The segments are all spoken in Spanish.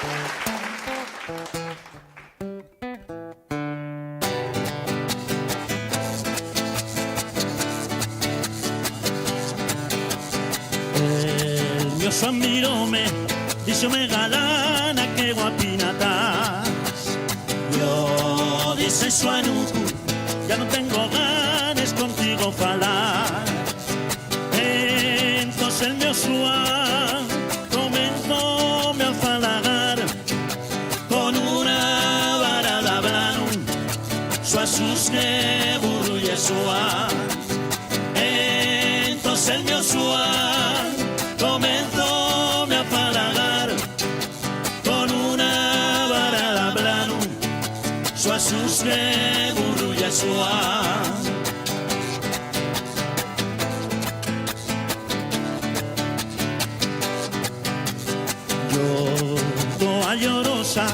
El mio Juan mirome, díxome galana que guapina estás. Yo dice Xuanucu, ya no tengo ganas contigo falar. Entonces el mio Juan comentóme a falagar con una vara de hablano, su asusque burro y Juan. Entonces el mio Juan comentóme a falagar con una vara de hablano, su asusque burro y Juan. Yo, toda llorosa,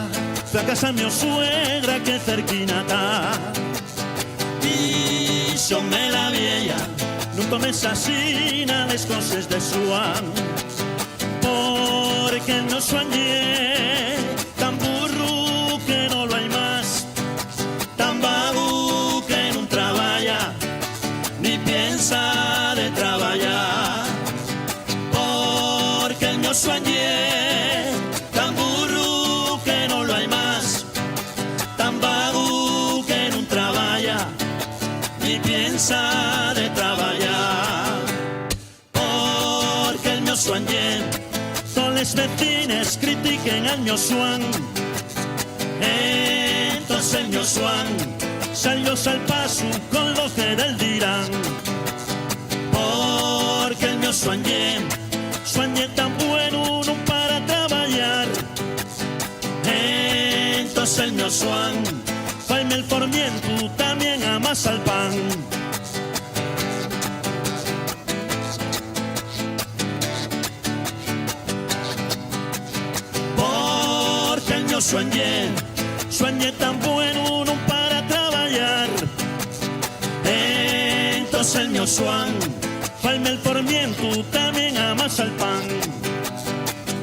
fui a casa de mi suegra que cerquina está. Díxome la vieja, non tomes asina les coses de Xuan, porque no Xuan ye tan burro que no lo hay más, tan vago que no trabaja, ni piensa de trabajar, porque el mío Xuan ye tan burro que no lo hay más, tan vago que no trabaja, ni piensa de trabajar, porque el mío Xuan ye, todos los vecinos critiquen al mío Xuan. Entonces el mío Xuan salió al paso con lo que del dirán, porque el mío Xuan ye tan bueno no para trabajar. Entonces el mío Xuan faime el formiento, también amasa el pan. Porque el mío Xuan ye tan bueno no para trabajar. Entonces el mío Xuan faime el formiento, también amasa el pan.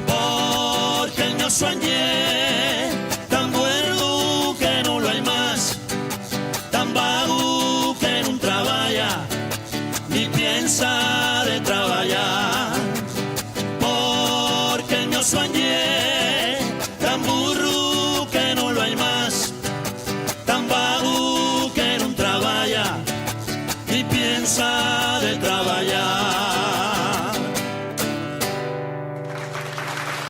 Porque el mío Xuan ye